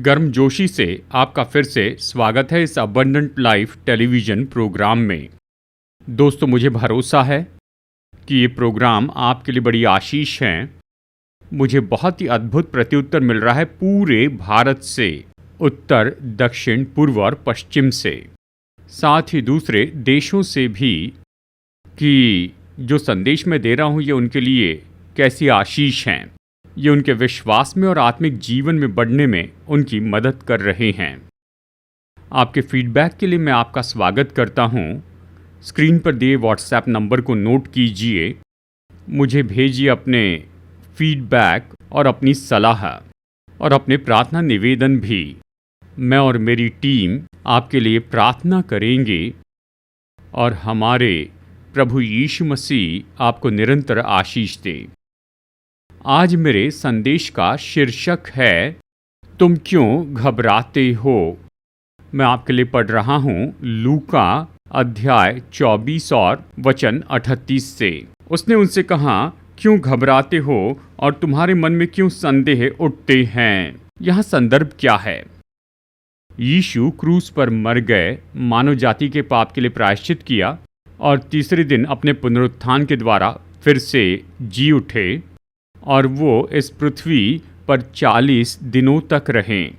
गर्मजोशी से आपका फिर से स्वागत है इस अबंडेंट लाइफ टेलीविज़न प्रोग्राम में। दोस्तों, मुझे भरोसा है कि ये प्रोग्राम आपके लिए बड़ी आशीष हैं। मुझे बहुत ही अद्भुत प्रत्युत्तर मिल रहा है पूरे भारत से, उत्तर, दक्षिण, पूर्व और पश्चिम से, साथ ही दूसरे देशों से भी, कि जो संदेश मैं दे रहा हूँ ये उनके लिए कैसी आशीष हैं। ये उनके विश्वास में और आत्मिक जीवन में बढ़ने में उनकी मदद कर रहे हैं। आपके फीडबैक के लिए मैं आपका स्वागत करता हूँ। स्क्रीन पर दिए व्हाट्सएप नंबर को नोट कीजिए, मुझे भेजिए अपने फीडबैक और अपनी सलाह और अपने प्रार्थना निवेदन भी। मैं और मेरी टीम आपके लिए प्रार्थना करेंगे और हमारे प्रभु यीशु मसीह आपको निरंतर आशीष दे। आज मेरे संदेश का शीर्षक है, तुम क्यों घबराते हो। मैं आपके लिए पढ़ रहा हूँ लूका अध्याय 24 और वचन 38 से। उसने उनसे कहा, क्यों घबराते हो और तुम्हारे मन में क्यों संदेह उठते हैं। यहाँ संदर्भ क्या है? यीशु क्रूस पर मर गए, मानव जाति के पाप के लिए प्रायश्चित किया और तीसरे दिन अपने पुनरुत्थान के द्वारा फिर से जी उठे और वो इस पृथ्वी पर 40 दिनों तक रहें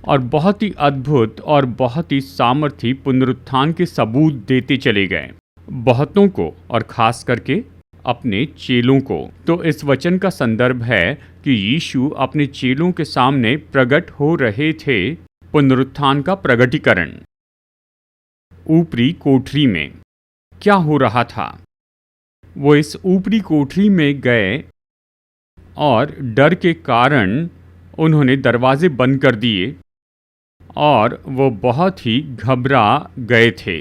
और बहुत ही अद्भुत और बहुत ही सामर्थी पुनरुत्थान के सबूत देते चले गए बहुतों को, और खास करके अपने चेलों को। तो इस वचन का संदर्भ है कि यीशु अपने चेलों के सामने प्रकट हो रहे थे। पुनरुत्थान का प्रकटीकरण। ऊपरी कोठरी में क्या हो रहा था? वो इस ऊपरी कोठरी में गए और डर के कारण उन्होंने दरवाजे बंद कर दिए और वो बहुत ही घबरा गए थे।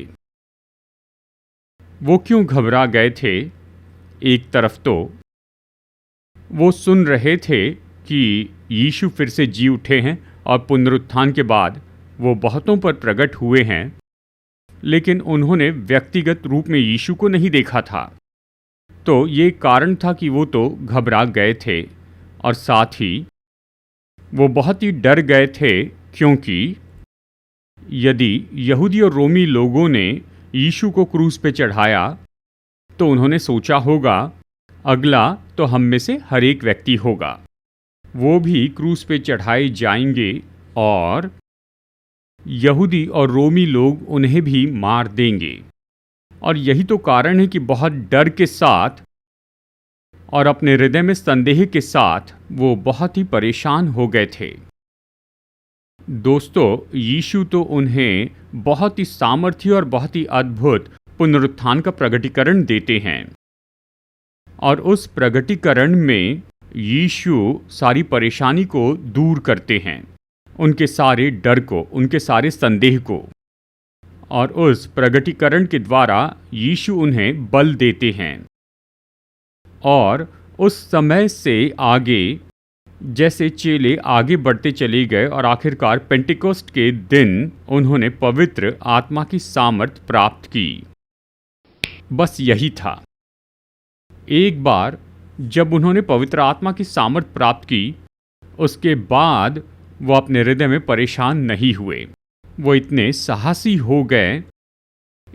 वो क्यों घबरा गए थे? एक तरफ तो वो सुन रहे थे कि यीशु फिर से जी उठे हैं और पुनरुत्थान के बाद वो बहुतों पर प्रकट हुए हैं, लेकिन उन्होंने व्यक्तिगत रूप में यीशु को नहीं देखा था। तो ये कारण था कि वो तो घबरा गए थे और साथ ही वो बहुत ही डर गए थे, क्योंकि यदि यहूदी और रोमी लोगों ने यीशु को क्रूस पे चढ़ाया तो उन्होंने सोचा होगा अगला तो हम में से हर एक व्यक्ति होगा, वो भी क्रूस पे चढ़ाए जाएंगे और यहूदी और रोमी लोग उन्हें भी मार देंगे। और यही तो कारण है कि बहुत डर के साथ और अपने हृदय में संदेह के साथ वो बहुत ही परेशान हो गए थे। दोस्तों, यीशु तो उन्हें बहुत ही सामर्थी और बहुत ही अद्भुत पुनरुत्थान का प्रकटीकरण देते हैं और उस प्रकटीकरण में यीशु सारी परेशानी को दूर करते हैं, उनके सारे डर को, उनके सारे संदेह को, और उस प्रकटीकरण के द्वारा यीशु उन्हें बल देते हैं। और उस समय से आगे जैसे चेले आगे बढ़ते चले गए और आखिरकार पेंटिकोस्ट के दिन उन्होंने पवित्र आत्मा की सामर्थ प्राप्त की। बस यही था। एक बार जब उन्होंने पवित्र आत्मा की सामर्थ प्राप्त की, उसके बाद वो अपने हृदय में परेशान नहीं हुए। वो इतने साहसी हो गए,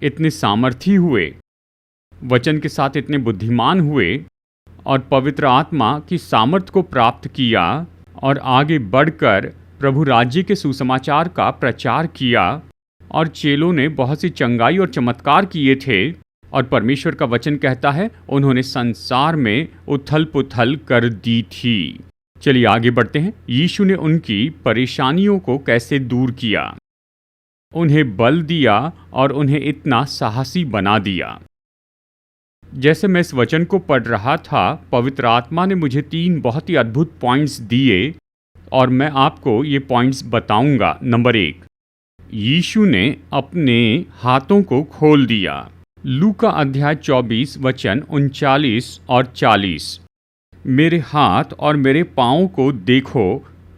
इतने सामर्थी हुए, वचन के साथ इतने बुद्धिमान हुए और पवित्र आत्मा की सामर्थ को प्राप्त किया और आगे बढ़कर प्रभु राज्य के सुसमाचार का प्रचार किया। और चेलों ने बहुत सी चंगाई और चमत्कार किए थे और परमेश्वर का वचन कहता है उन्होंने संसार में उथल पुथल कर दी थी। चलिए आगे बढ़ते हैं। यीशु ने उनकी परेशानियों को कैसे दूर किया, उन्हें बल दिया और उन्हें इतना साहसी बना दिया। जैसे मैं इस वचन को पढ़ रहा था, पवित्र आत्मा ने मुझे 3 बहुत ही अद्भुत पॉइंट्स दिए और मैं आपको ये पॉइंट्स बताऊंगा। नंबर 1, यीशु ने अपने हाथों को खोल दिया। लूका अध्याय 24 वचन 39 और 40। मेरे हाथ और मेरे पाँव को देखो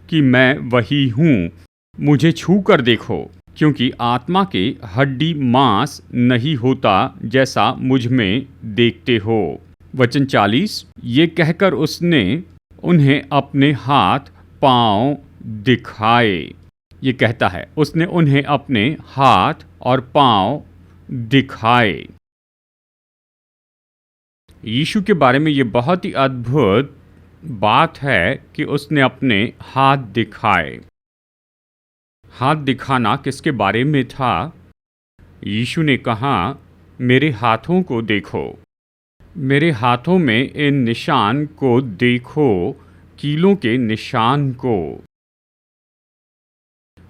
कि मैं वही हूँ, मुझे छू कर देखो, क्योंकि आत्मा के हड्डी मांस नहीं होता जैसा मुझ में देखते हो। वचन 40। ये कहकर उसने उन्हें अपने हाथ, पाँव दिखाए। ये कहता है उसने उन्हें अपने हाथ और पांव दिखाए। यीशु के बारे में ये बहुत ही अद्भुत बात है कि उसने अपने हाथ दिखाए। हाथ दिखाना किसके बारे में था? यीशु ने कहा, मेरे हाथों को देखो, मेरे हाथों में इन निशान को देखो, कीलों के निशान को।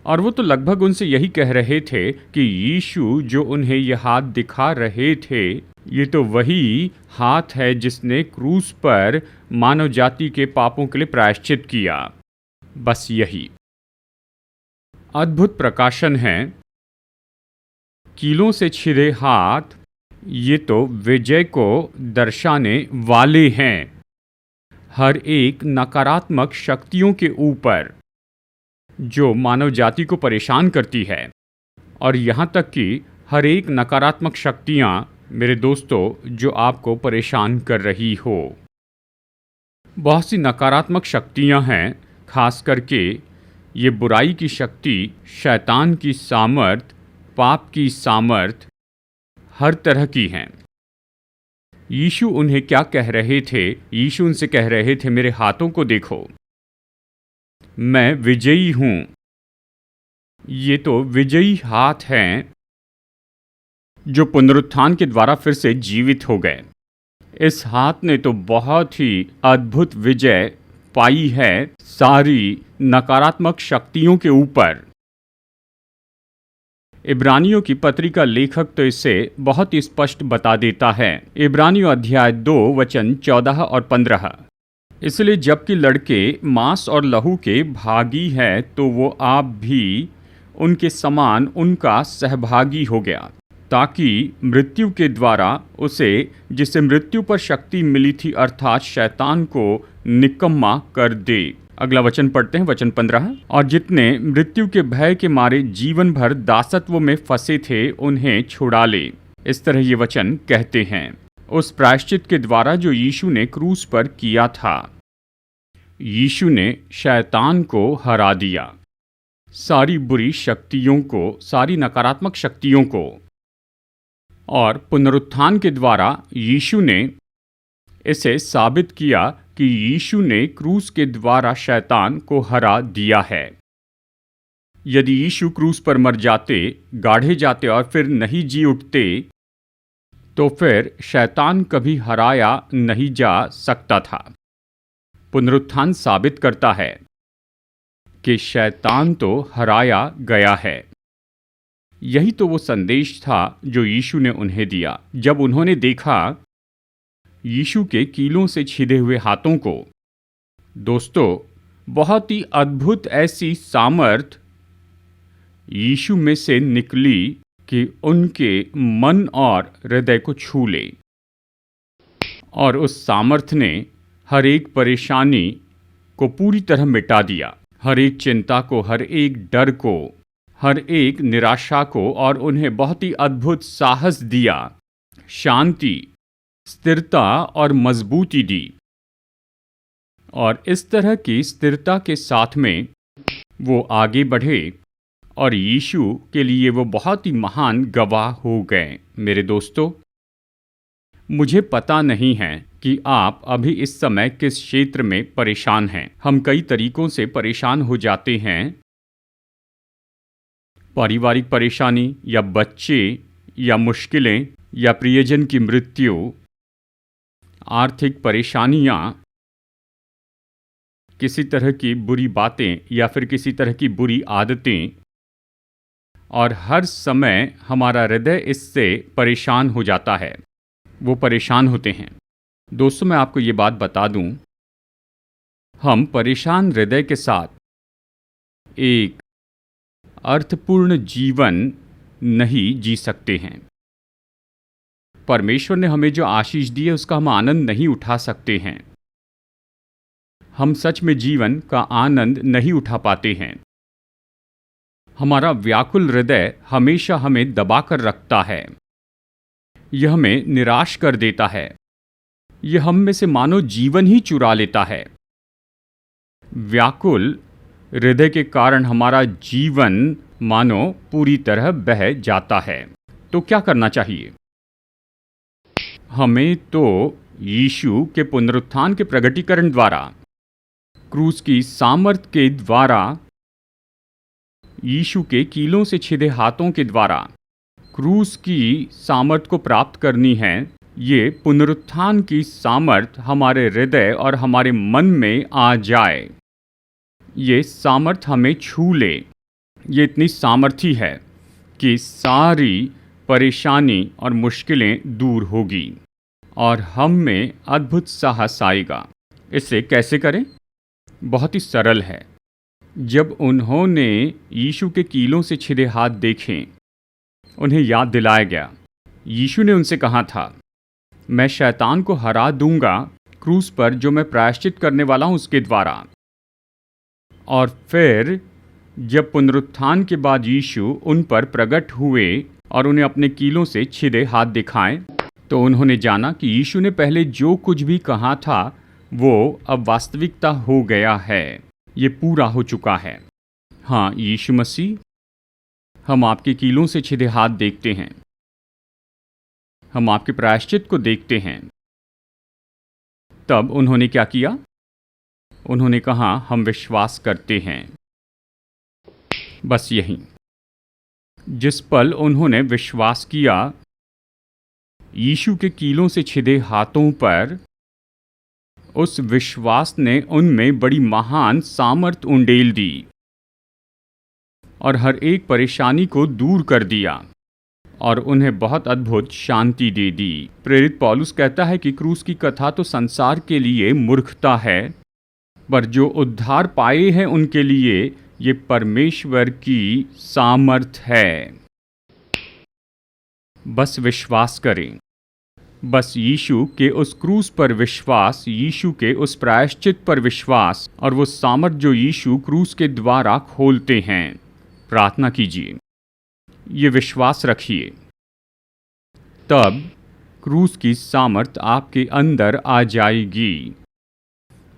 और वो तो लगभग उनसे यही कह रहे थे कि यीशु जो उन्हें ये हाथ दिखा रहे थे, ये तो वही हाथ है जिसने क्रूस पर मानव जाति के पापों के लिए प्रायश्चित किया। बस यही अद्भुत प्रकाशन है। कीलों से छिदे हाथ, ये तो विजय को दर्शाने वाले हैं हर एक नकारात्मक शक्तियों के ऊपर जो मानव जाति को परेशान करती है। और यहाँ तक कि हर एक नकारात्मक शक्तियाँ मेरे दोस्तों जो आपको परेशान कर रही हो। बहुत सी नकारात्मक शक्तियाँ हैं, खास करके ये बुराई की शक्ति, शैतान की सामर्थ, पाप की सामर्थ हर तरह की हैं। यीशु उन्हें क्या कह रहे थे? यीशु उनसे कह रहे थे, मेरे हाथों को देखो, मैं विजयी हूँ। ये तो विजयी हाथ हैं जो पुनरुत्थान के द्वारा फिर से जीवित हो गए। इस हाथ ने तो बहुत ही अद्भुत विजय पाई है सारी नकारात्मक शक्तियों के ऊपर। इब्रानियों की पत्री का लेखक तो इसे बहुत ही स्पष्ट बता देता है। इब्रानियों अध्याय 2 वचन 14 और 15। इसलिए जबकि लड़के मांस और लहू के भागी हैं, तो वो आप भी उनके समान उनका सहभागी हो गया, ताकि मृत्यु के द्वारा उसे, जिसे मृत्यु पर शक्ति मिली थी, अर्थात शैतान को निकम्मा कर दे। अगला वचन पढ़ते हैं, वचन 15। और जितने मृत्यु के भय के मारे जीवन भर दासत्व में फंसे थे, उन्हें छुड़ा ले। इस तरह ये वचन कहते हैं, उस प्रायश्चित के द्वारा जो यीशु ने क्रूस पर किया था। यीशु ने शैतान को हरा दिया, सारी बुरी शक्तियों को, सारी नकारात्मक शक्तियों को। और पुनरुत्थान के द्वारा यीशु ने इसे साबित किया कि यीशु ने क्रूस के द्वारा शैतान को हरा दिया है। यदि यीशु क्रूस पर मर जाते, गाढ़े जाते और फिर नहीं जी उठते, तो फिर शैतान कभी हराया नहीं जा सकता था। पुनरुत्थान साबित करता है कि शैतान तो हराया गया है। यही तो वो संदेश था जो यीशु ने उन्हें दिया। जब उन्होंने देखा यीशु के कीलों से छिदे हुए हाथों को, दोस्तों, बहुत ही अद्भुत ऐसी सामर्थ यीशु में से निकली कि उनके मन और हृदय को छू ले। और उस सामर्थ ने हर एक परेशानी को पूरी तरह मिटा दिया, हर एक चिंता को, हर एक डर को, हर एक निराशा को, और उन्हें बहुत ही अद्भुत साहस दिया, शांति, स्थिरता और मजबूती दी। और इस तरह की स्थिरता के साथ में वो आगे बढ़े और यीशु के लिए वो बहुत ही महान गवाह हो गए। मेरे दोस्तों, मुझे पता नहीं है कि आप अभी इस समय किस क्षेत्र में परेशान हैं। हम कई तरीकों से परेशान हो जाते हैं। पारिवारिक परेशानी, या बच्चे, या मुश्किलें, या प्रियजन की मृत्यु, आर्थिक परेशानियां, किसी तरह की बुरी बातें, या फिर किसी तरह की बुरी आदतें। और हर समय हमारा हृदय इससे परेशान हो जाता है, वो परेशान होते हैं। दोस्तों, मैं आपको ये बात बता दूं, हम परेशान हृदय के साथ एक अर्थपूर्ण जीवन नहीं जी सकते हैं। परमेश्वर ने हमें जो आशीष दी है उसका हम आनंद नहीं उठा सकते हैं। हम सच में जीवन का आनंद नहीं उठा पाते हैं। हमारा व्याकुल हृदय हमेशा हमें दबाकर रखता है। यह हमें निराश कर देता है। यह हम में से मानो जीवन ही चुरा लेता है। व्याकुल हृदय के कारण हमारा जीवन मानो पूरी तरह बह जाता है। तो क्या करना चाहिए? हमें तो यीशु के पुनरुत्थान के प्रकटीकरण द्वारा, क्रूस की सामर्थ के द्वारा, यीशु के कीलों से छिदे हाथों के द्वारा क्रूस की सामर्थ को प्राप्त करनी है। ये पुनरुत्थान की सामर्थ हमारे हृदय और हमारे मन में आ जाए, ये सामर्थ हमें छू ले। ये इतनी सामर्थी है कि सारी परेशानी और मुश्किलें दूर होगी और हम में अद्भुत साहस आएगा। इसे कैसे करें? बहुत ही सरल है। जब उन्होंने यीशु के कीलों से छिदे हाथ देखे, उन्हें याद दिलाया गया, यीशु ने उनसे कहा था, मैं शैतान को हरा दूंगा क्रूस पर जो मैं प्रायश्चित करने वाला हूं उसके द्वारा। और फिर जब पुनरुत्थान के बाद यीशु उन पर प्रकट हुए और उन्हें अपने कीलों से छिदे हाथ दिखाएं, तो उन्होंने जाना कि यीशु ने पहले जो कुछ भी कहा था वो अब वास्तविकता हो गया है, ये पूरा हो चुका है। हाँ यीशु मसीह, हम आपके कीलों से छिदे हाथ देखते हैं, हम आपके प्रायश्चित को देखते हैं। तब उन्होंने क्या किया? उन्होंने कहा, हम विश्वास करते हैं। बस यही। जिस पल उन्होंने विश्वास किया यीशु के कीलों से छिदे हाथों पर, उस विश्वास ने उनमें बड़ी महान सामर्थ उंडेल दी और हर एक परेशानी को दूर कर दिया और उन्हें बहुत अद्भुत शांति दे दी। प्रेरित पौलुस कहता है कि क्रूस की कथा तो संसार के लिए मूर्खता है, पर जो उद्धार पाए हैं उनके लिए ये परमेश्वर की सामर्थ है। बस विश्वास करें, बस यीशु के उस क्रूस पर विश्वास, यीशु के उस प्रायश्चित पर विश्वास और वो सामर्थ जो यीशु क्रूस के द्वारा खोलते हैं। प्रार्थना कीजिए, ये विश्वास रखिए, तब क्रूस की सामर्थ आपके अंदर आ जाएगी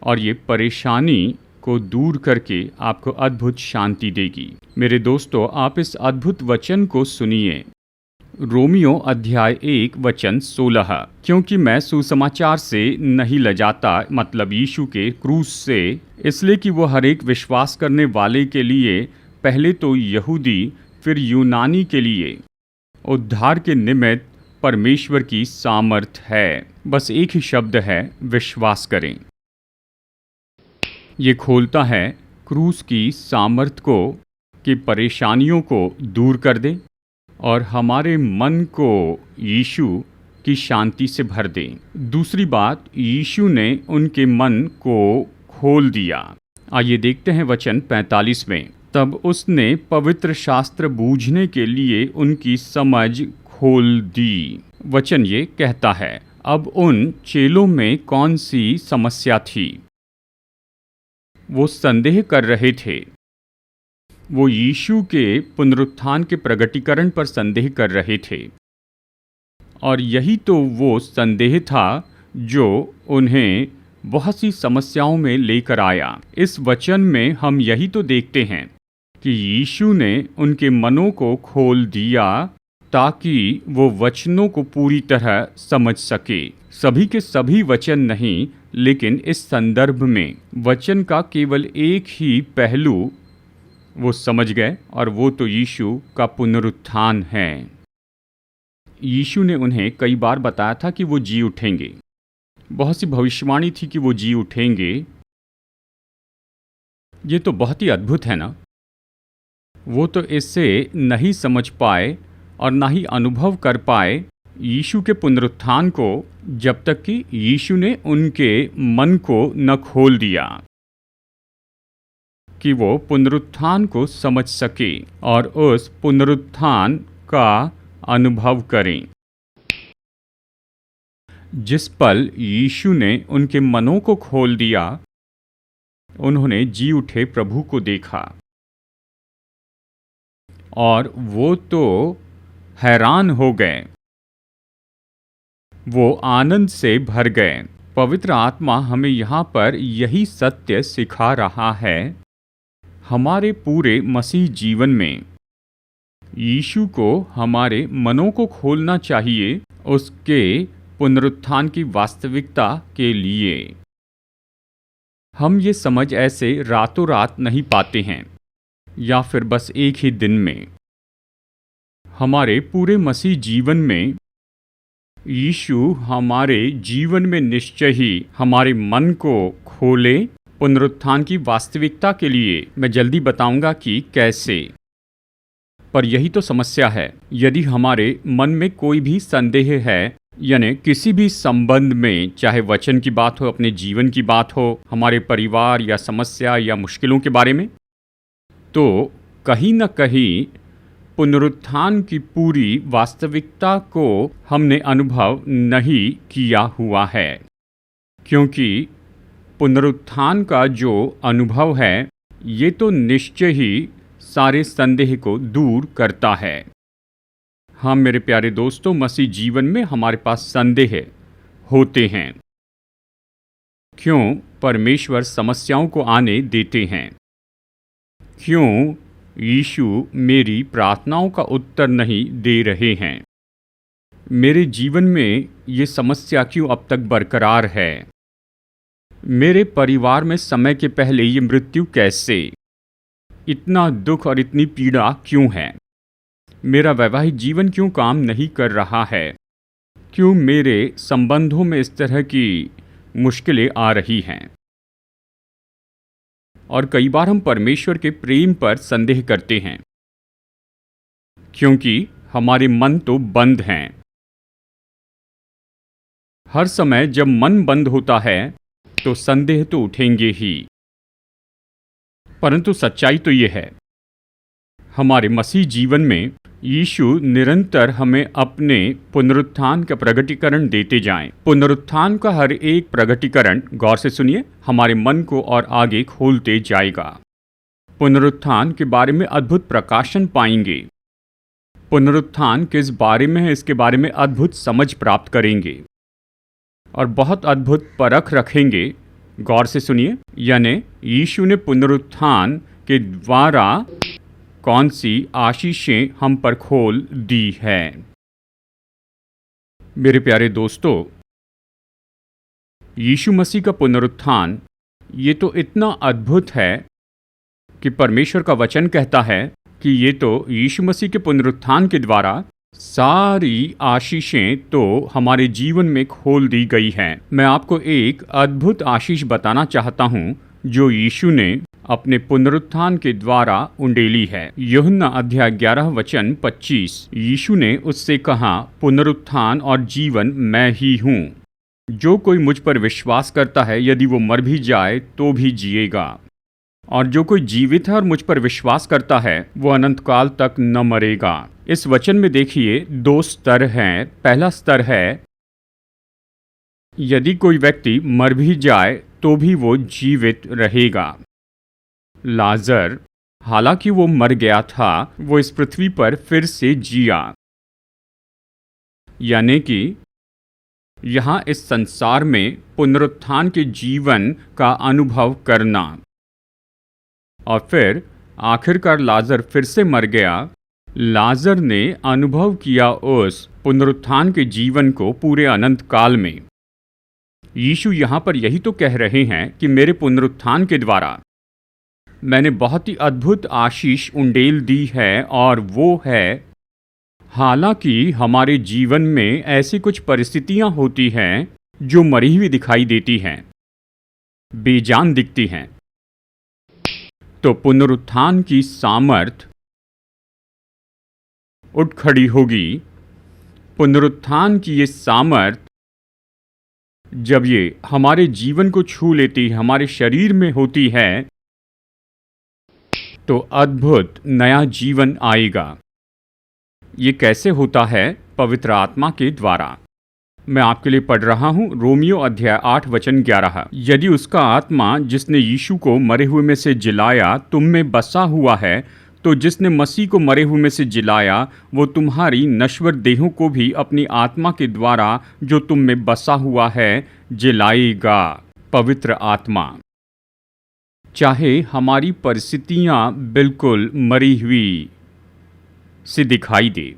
और ये परेशानी को दूर करके आपको अद्भुत शांति देगी। मेरे दोस्तों, आप इस अद्भुत वचन को सुनिए। रोमियो अध्याय 1 वचन 16, क्योंकि मैं सुसमाचार से नहीं लजाता, मतलब यीशु के क्रूस से, इसलिए कि वो हर एक विश्वास करने वाले के लिए, पहले तो यहूदी फिर यूनानी के लिए, उद्धार के निमित्त परमेश्वर की सामर्थ है। बस एक ही शब्द है, विश्वास करें। ये खोलता है क्रूस की सामर्थ को कि परेशानियों को दूर कर दे और हमारे मन को यीशु की शांति से भर दे। दूसरी बात, यीशु ने उनके मन को खोल दिया। आइए देखते हैं वचन 45 में। तब उसने पवित्र शास्त्र बूझने के लिए उनकी समझ खोल दी। वचन ये कहता है, अब उन चेलों में कौन सी समस्या थी? वो संदेह कर रहे थे। वो यीशु के पुनरुत्थान के प्रकटीकरण पर संदेह कर रहे थे और यही तो वो संदेह था जो उन्हें बहुत सी समस्याओं में लेकर आया। इस वचन में हम यही तो देखते हैं कि यीशु ने उनके मनों को खोल दिया ताकि वो वचनों को पूरी तरह समझ सके। सभी के सभी वचन नहीं, लेकिन इस संदर्भ में वचन का केवल एक ही पहलू वो समझ गए और वो तो यीशु का पुनरुत्थान है। यीशु ने उन्हें कई बार बताया था कि वो जी उठेंगे। बहुत सी भविष्यवाणी थी कि वो जी उठेंगे। ये तो बहुत ही अद्भुत है ना। वो तो इससे नहीं समझ पाए और ना ही अनुभव कर पाए यीशु के पुनरुत्थान को, जब तक कि यीशु ने उनके मन को न खोल दिया कि वो पुनरुत्थान को समझ सके और उस पुनरुत्थान का अनुभव करें। जिस पल यीशु ने उनके मनों को खोल दिया, उन्होंने जी उठे प्रभु को देखा और वो तो हैरान हो गए, वो आनंद से भर गए। पवित्र आत्मा हमें यहाँ पर यही सत्य सिखा रहा है। हमारे पूरे मसीह जीवन में यीशु को हमारे मनों को खोलना चाहिए उसके पुनरुत्थान की वास्तविकता के लिए। हम ये समझ ऐसे रातों रात नहीं पाते हैं या फिर बस एक ही दिन में। हमारे पूरे मसीह जीवन में यीशु हमारे जीवन में निश्चय ही हमारे मन को खोले पुनरुत्थान की वास्तविकता के लिए। मैं जल्दी बताऊंगा कि कैसे। पर यही तो समस्या है, यदि हमारे मन में कोई भी संदेह है, यानी किसी भी संबंध में, चाहे वचन की बात हो, अपने जीवन की बात हो, हमारे परिवार या समस्या या मुश्किलों के बारे में, तो कहीं न कहीं पुनरुत्थान की पूरी वास्तविकता को हमने अनुभव नहीं किया हुआ है। क्योंकि पुनरुत्थान का जो अनुभव है ये तो निश्चय ही सारे संदेह को दूर करता है। हाँ मेरे प्यारे दोस्तों, मसीह जीवन में हमारे पास संदेह होते हैं। क्यों परमेश्वर समस्याओं को आने देते हैं? क्यों यीशु मेरी प्रार्थनाओं का उत्तर नहीं दे रहे हैं? मेरे जीवन में ये समस्या क्यों अब तक बरकरार है? मेरे परिवार में समय के पहले ये मृत्यु कैसे? इतना दुख और इतनी पीड़ा क्यों है? मेरा वैवाहिक जीवन क्यों काम नहीं कर रहा है? क्यों मेरे संबंधों में इस तरह की मुश्किलें आ रही हैं? और कई बार हम परमेश्वर के प्रेम पर संदेह करते हैं, क्योंकि हमारे मन तो बंद हैं। हर समय जब मन बंद होता है तो संदेह तो उठेंगे ही। परंतु सच्चाई तो ये है, हमारे मसीह जीवन में यीशु निरंतर हमें अपने पुनरुत्थान का प्रगटीकरण देते जाएं। पुनरुत्थान का हर एक प्रगटीकरण, गौर से सुनिए, हमारे मन को और आगे खोलते जाएगा। पुनरुत्थान के बारे में अद्भुत प्रकाशन पाएंगे। पुनरुत्थान किस बारे में है इसके बारे में अद्भुत समझ प्राप्त करेंगे और बहुत अद्भुत परख रखेंगे। गौर से सुनिए, यानी यीशु ने पुनरुत्थान के द्वारा कौन सी आशीषें हम पर खोल दी है। मेरे प्यारे दोस्तों, यीशु मसीह का पुनरुत्थान ये तो इतना अद्भुत है कि परमेश्वर का वचन कहता है कि ये तो यीशु मसीह के पुनरुत्थान के द्वारा सारी आशीषें तो हमारे जीवन में खोल दी गई हैं। मैं आपको एक अद्भुत आशीष बताना चाहता हूँ जो यीशु ने अपने पुनरुत्थान के द्वारा उंडेली है। यूहन्ना अध्याय 11 वचन 25। यीशु ने उससे कहा, पुनरुत्थान और जीवन मैं ही हूँ। जो कोई मुझ पर विश्वास करता है, यदि वो मर भी जाए तो भी जिएगा, और जो कोई जीवित है और मुझ पर विश्वास करता है वो अनंत काल तक न मरेगा। इस वचन में देखिए 2 स्तर हैं। पहला स्तर है, यदि कोई व्यक्ति मर भी जाए तो भी वो जीवित रहेगा। लाजर, हालांकि वो मर गया था, वो इस पृथ्वी पर फिर से जिया। यानी कि यहाँ इस संसार में पुनरुत्थान के जीवन का अनुभव करना। और फिर आखिरकार लाजर फिर से मर गया। लाजर ने अनुभव किया उस पुनरुत्थान के जीवन को पूरे अनंत काल में। यीशु यहाँ पर यही तो कह रहे हैं कि मेरे पुनरुत्थान के द्वारा मैंने बहुत ही अद्भुत आशीष उंडेल दी है, और वो है, हालांकि हमारे जीवन में ऐसी कुछ परिस्थितियां होती हैं जो मरी हुई दिखाई देती हैं, बेजान दिखती हैं, तो पुनरुत्थान की सामर्थ उठ खड़ी होगी। पुनरुत्थान की ये सामर्थ जब ये हमारे जीवन को छू लेती है, हमारे शरीर में होती है, तो अद्भुत नया जीवन आएगा। ये कैसे होता है? पवित्र आत्मा के द्वारा। मैं आपके लिए पढ़ रहा हूँ रोमियो अध्याय 8 वचन 11। यदि उसका आत्मा जिसने यीशु को मरे हुए में से जिलाया तुम में बसा हुआ है, तो जिसने मसीह को मरे हुए में से जिलाया वो तुम्हारी नश्वर देहों को भी अपनी आत्मा के द्वारा जो तुम में बसा हुआ है जिलाएगा। पवित्र आत्मा। चाहे हमारी परिस्थितियां बिल्कुल मरी हुई सी दिखाई दे,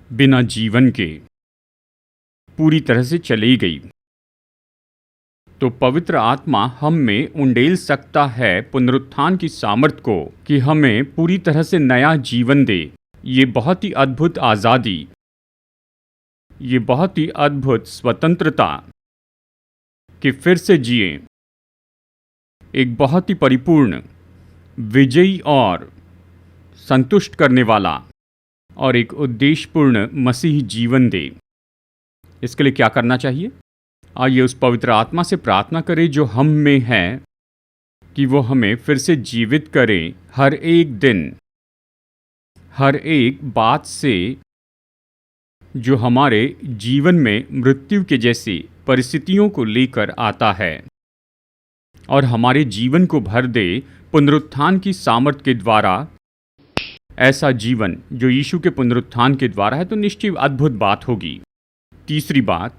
बिना जीवन के पूरी तरह से चली गई, तो पवित्र आत्मा हम में उंडेल सकता है पुनरुत्थान की सामर्थ को कि हमें पूरी तरह से नया जीवन दे। ये बहुत ही अद्भुत आज़ादी, ये बहुत ही अद्भुत स्वतंत्रता कि फिर से जिए एक बहुत ही परिपूर्ण, विजयी और संतुष्ट करने वाला और एक उद्देश्यपूर्ण मसीही जीवन दे। इसके लिए क्या करना चाहिए? आइए उस पवित्र आत्मा से प्रार्थना करें जो हम में है कि वो हमें फिर से जीवित करे, हर एक दिन, हर एक बात से जो हमारे जीवन में मृत्यु के जैसी परिस्थितियों को लेकर आता है, और हमारे जीवन को भर दे पुनरुत्थान की सामर्थ के द्वारा। ऐसा जीवन जो यीशु के पुनरुत्थान के द्वारा है, तो निश्चय अद्भुत बात होगी। तीसरी बात,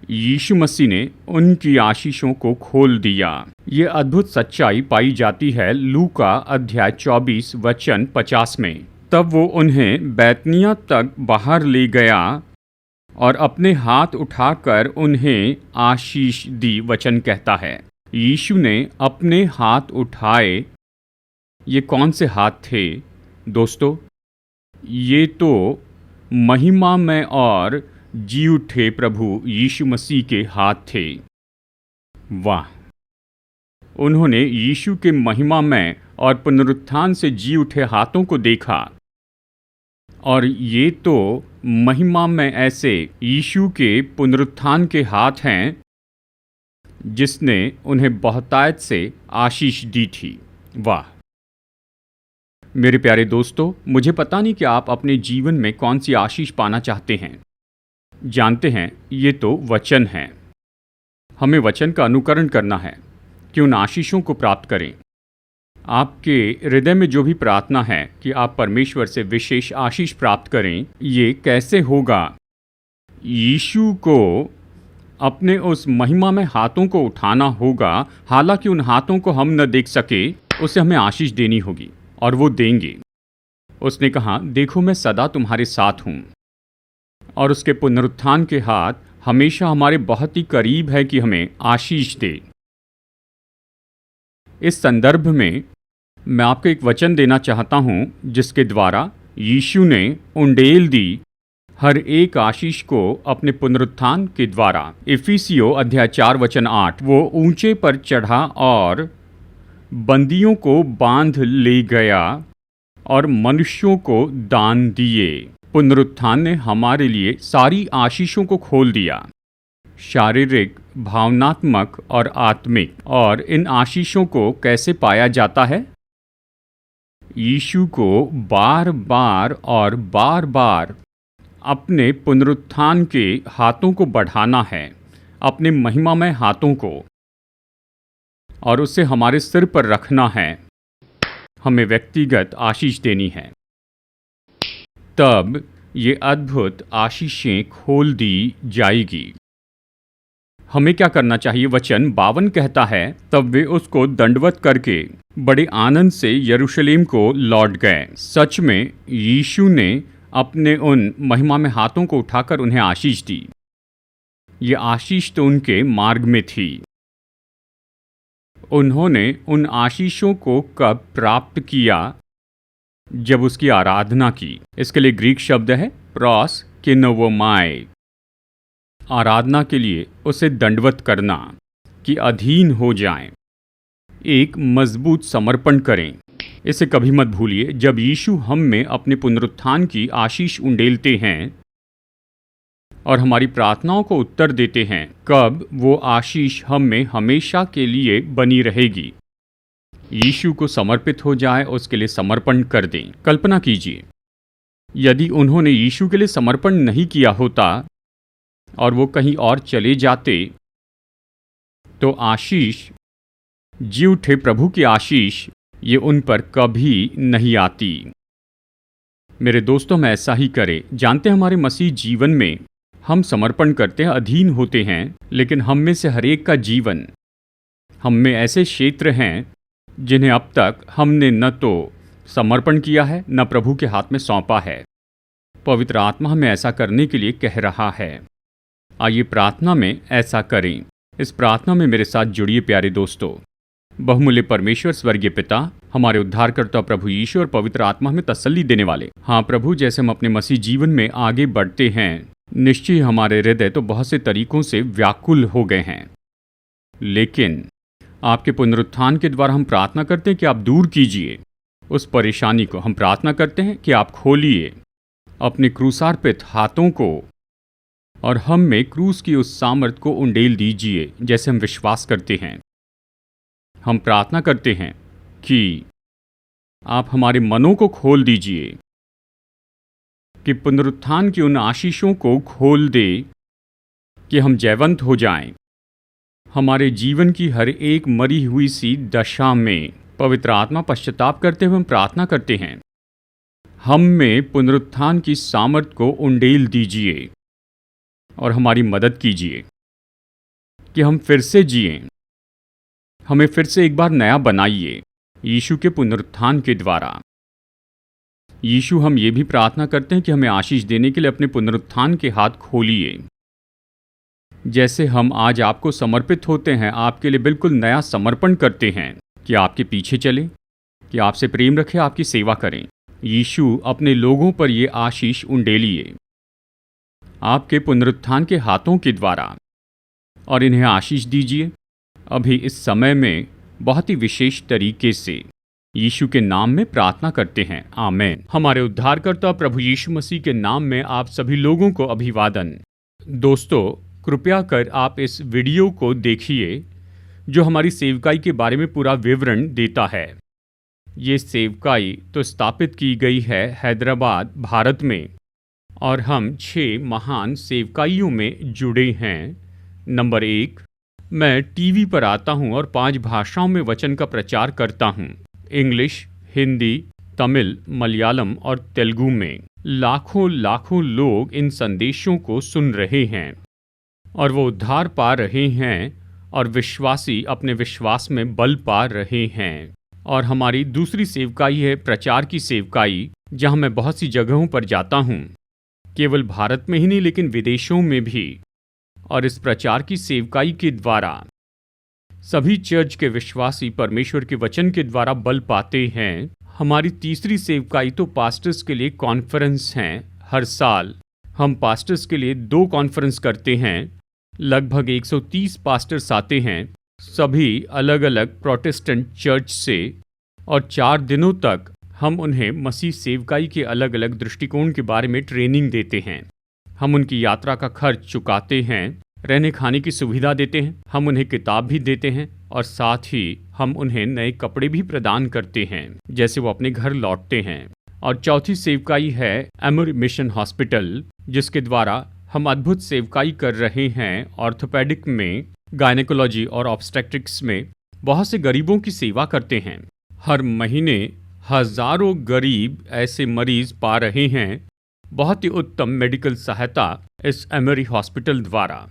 यीशु मसीह ने उनकी आशीषों को खोल दिया। ये अद्भुत सच्चाई पाई जाती है लूका अध्याय 24 वचन 50 में। तब वो उन्हें बैतनिया तक बाहर ले गया और अपने हाथ उठाकर उन्हें आशीष दी। वचन कहता है यीशु ने अपने हाथ उठाए। ये कौन से हाथ थे दोस्तों? ये तो महिमा में और जी उठे प्रभु यीशु मसीह के हाथ थे। वाह! उन्होंने यीशु के महिमा में और पुनरुत्थान से जी उठे हाथों को देखा, और ये तो महिमा में ऐसे यीशु के पुनरुत्थान के हाथ हैं जिसने उन्हें बहुतायत से आशीष दी थी। वाह! मेरे प्यारे दोस्तों, मुझे पता नहीं कि आप अपने जीवन में कौन सी आशीष पाना चाहते हैं। जानते हैं, ये तो वचन है। हमें वचन का अनुकरण करना है कि उन आशीषों को प्राप्त करें। आपके हृदय में जो भी प्रार्थना है कि आप परमेश्वर से विशेष आशीष प्राप्त करें, ये कैसे होगा? यीशु को अपने उस महिमा में हाथों को उठाना होगा। हालांकि उन हाथों को हम न देख सके, उसे हमें आशीष देनी होगी और वो देंगे। उसने कहा, देखो मैं सदा तुम्हारे साथ हूँ। और उसके पुनरुत्थान के हाथ हमेशा हमारे बहुत ही करीब है कि हमें आशीष दे। इस संदर्भ में मैं आपको एक वचन देना चाहता हूं जिसके द्वारा यीशु ने उंडेल दी हर एक आशीष को अपने पुनरुत्थान के द्वारा। इफिसियों अध्याय 4 वचन 8, वो ऊंचे पर चढ़ा और बंदियों को बांध ले गया और मनुष्यों को दान दिए। पुनरुत्थान ने हमारे लिए सारी आशीषों को खोल दिया, शारीरिक, भावनात्मक और आत्मिक। और इन आशीषों को कैसे पाया जाता है? यीशु को बार बार और बार बार अपने पुनरुत्थान के हाथों को बढ़ाना है, अपने महिमामय हाथों को, और उसे हमारे सिर पर रखना है। हमें व्यक्तिगत आशीष देनी है। तब ये अद्भुत आशीषें खोल दी जाएगी। हमें क्या करना चाहिए? वचन 52 कहता है, तब वे उसको दंडवत करके बड़े आनंद से यरूशलेम को लौट गए। सच में यीशु ने अपने उन महिमा में हाथों को उठाकर उन्हें आशीष दी। ये आशीष तो उनके मार्ग में थी। उन्होंने उन आशीषों को कब प्राप्त किया? जब उसकी आराधना की। इसके लिए ग्रीक शब्द है प्रोस किनोवोमाई। आराधना के लिए उसे दंडवत करना, कि अधीन हो जाएं, एक मजबूत समर्पण करें। इसे कभी मत भूलिए। जब यीशु हम में अपने पुनरुत्थान की आशीष उंडेलते हैं और हमारी प्रार्थनाओं को उत्तर देते हैं, कब वो आशीष हम में हमेशा के लिए बनी रहेगी। यीशु को समर्पित हो जाए, उसके लिए समर्पण कर दें। कल्पना कीजिए, यदि उन्होंने यीशु के लिए समर्पण नहीं किया होता और वो कहीं और चले जाते, तो आशीष, जी उठे प्रभु की आशीष, ये उन पर कभी नहीं आती। मेरे दोस्तों, में ऐसा ही करें। जानते हैं, हमारे मसीह जीवन में हम समर्पण करते हैं, अधीन होते हैं, लेकिन हम में से हर एक का जीवन, हम में ऐसे क्षेत्र हैं जिन्हें अब तक हमने न तो समर्पण किया है न प्रभु के हाथ में सौंपा है। पवित्र आत्मा हमें ऐसा करने के लिए कह रहा है। आइए प्रार्थना में ऐसा करें। इस प्रार्थना में मेरे साथ जुड़िए प्यारे दोस्तों। बहुमूल्य परमेश्वर स्वर्गीय पिता, हमारे उद्धारकर्ता प्रभु यीशु और पवित्र आत्मा में तसल्ली देने वाले, हाँ प्रभु, जैसे हम अपने मसीह जीवन में आगे बढ़ते हैं, निश्चय हमारे हृदय तो बहुत से तरीकों से व्याकुल हो गए हैं, लेकिन आपके पुनरुत्थान के द्वारा हम प्रार्थना करते हैं कि आप दूर कीजिए उस परेशानी को। हम प्रार्थना करते हैं कि आप खोलिए अपने क्रूसार्पित हाथों को और हम में क्रूस की उस सामर्थ को उंडेल दीजिए जैसे हम विश्वास करते हैं। हम प्रार्थना करते हैं कि आप हमारे मनों को खोल दीजिए, कि पुनरुत्थान की उन आशीषों को खोल दे कि हम जयवंत हो जाएं। हमारे जीवन की हर एक मरी हुई सी दशा में पवित्र आत्मा पश्चाताप करते हुए हम प्रार्थना करते हैं, हम में पुनरुत्थान की सामर्थ को उंडेल दीजिए और हमारी मदद कीजिए कि हम फिर से जिएं। हमें फिर से एक बार नया बनाइए यीशु के पुनरुत्थान के द्वारा। यीशु, हम ये भी प्रार्थना करते हैं कि हमें आशीष देने के लिए अपने पुनरुत्थान के हाथ खोलिए। जैसे हम आज आपको समर्पित होते हैं, आपके लिए बिल्कुल नया समर्पण करते हैं कि आपके पीछे चलें, कि आपसे प्रेम रखें, आपकी सेवा करें। यीशु, अपने लोगों पर ये आशीष उंडेलिए आपके पुनरुत्थान के हाथों के द्वारा और इन्हें आशीष दीजिए अभी इस समय में बहुत ही विशेष तरीके से। यीशु के नाम में प्रार्थना करते हैं, आमेन। हमारे उद्धारकर्ता प्रभु यीशु मसीह के नाम में आप सभी लोगों को अभिवादन। दोस्तों, कृपया कर आप इस वीडियो को देखिए जो हमारी सेवकाई के बारे में पूरा विवरण देता है। ये सेवकाई तो स्थापित की गई है हैदराबाद, भारत में, और हम 6 महान सेवकाइयों में जुड़े हैं। नंबर 1, मैं टीवी पर आता हूं और 5 भाषाओं में वचन का प्रचार करता हूं, इंग्लिश, हिंदी, तमिल, मलयालम और तेलुगु में। लाखों लाखों लोग इन संदेशों को सुन रहे हैं और वो उद्धार पा रहे हैं और विश्वासी अपने विश्वास में बल पा रहे हैं। और हमारी दूसरी सेवकाई है प्रचार की सेवकाई, जहां मैं बहुत सी जगहों पर जाता हूं, केवल भारत में ही नहीं लेकिन विदेशों में भी। और इस प्रचार की सेवकाई के द्वारा सभी चर्च के विश्वासी परमेश्वर के वचन के द्वारा बल पाते हैं। हमारी तीसरी सेवकाई तो पास्टर्स के लिए कॉन्फ्रेंस हैं। हर साल हम पास्टर्स के लिए 2 कॉन्फ्रेंस करते हैं। लगभग 130 पास्टर्स आते हैं, सभी अलग अलग प्रोटेस्टेंट चर्च से, और 4 दिनों तक हम उन्हें मसीह सेवकाई के अलग अलग दृष्टिकोण के बारे में ट्रेनिंग देते हैं। हम उनकी यात्रा का खर्च चुकाते हैं, रहने खाने की सुविधा देते हैं, हम उन्हें किताब भी देते हैं और साथ ही हम उन्हें नए कपड़े भी प्रदान करते हैं जैसे वो अपने घर लौटते हैं। और चौथी सेवकाई है एमोरी मिशन हॉस्पिटल, जिसके द्वारा हम अद्भुत सेवकाई कर रहे हैं। ऑर्थोपेडिक में, गायनेकोलॉजी और ऑब्स्टेट्रिक्स में बहुत से गरीबों की सेवा करते हैं। हर महीने हजारों गरीब ऐसे मरीज पा रहे हैं बहुत ही उत्तम मेडिकल सहायता इस एमोरी हॉस्पिटल द्वारा।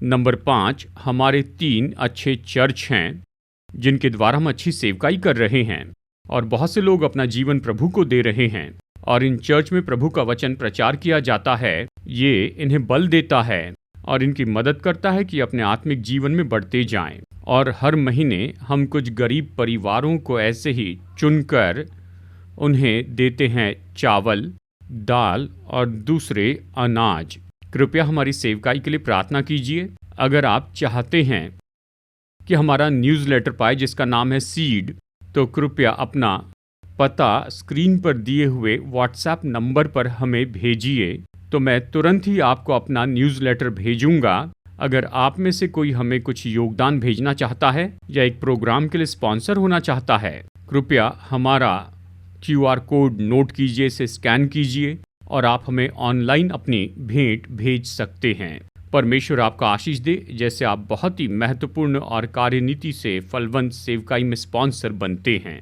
नंबर 5, हमारे 3 अच्छे चर्च हैं जिनके द्वारा हम अच्छी सेवकाई कर रहे हैं और बहुत से लोग अपना जीवन प्रभु को दे रहे हैं। और इन चर्च में प्रभु का वचन प्रचार किया जाता है। ये इन्हें बल देता है और इनकी मदद करता है कि अपने आत्मिक जीवन में बढ़ते जाएं। और हर महीने हम कुछ गरीब परिवारों को ऐसे ही चुनकर उन्हें देते हैं चावल, दाल और दूसरे अनाज। कृपया हमारी सेवकाई के लिए प्रार्थना कीजिए। अगर आप चाहते हैं कि हमारा न्यूज़लेटर पाए जिसका नाम है सीड, तो कृपया अपना पता स्क्रीन पर दिए हुए व्हाट्सएप नंबर पर हमें भेजिए, तो मैं तुरंत ही आपको अपना न्यूज़लेटर भेजूंगा। अगर आप में से कोई हमें कुछ योगदान भेजना चाहता है या एक प्रोग्राम के लिए स्पॉन्सर होना चाहता है, कृपया हमारा QR कोड नोट कीजिए, इसे स्कैन कीजिए और आप हमें ऑनलाइन अपनी भेंट भेज सकते हैं। परमेश्वर आपका आशीष दे, जैसे आप बहुत ही महत्वपूर्ण और कार्यनीति से फलवंत सेवकाई में स्पॉन्सर बनते हैं।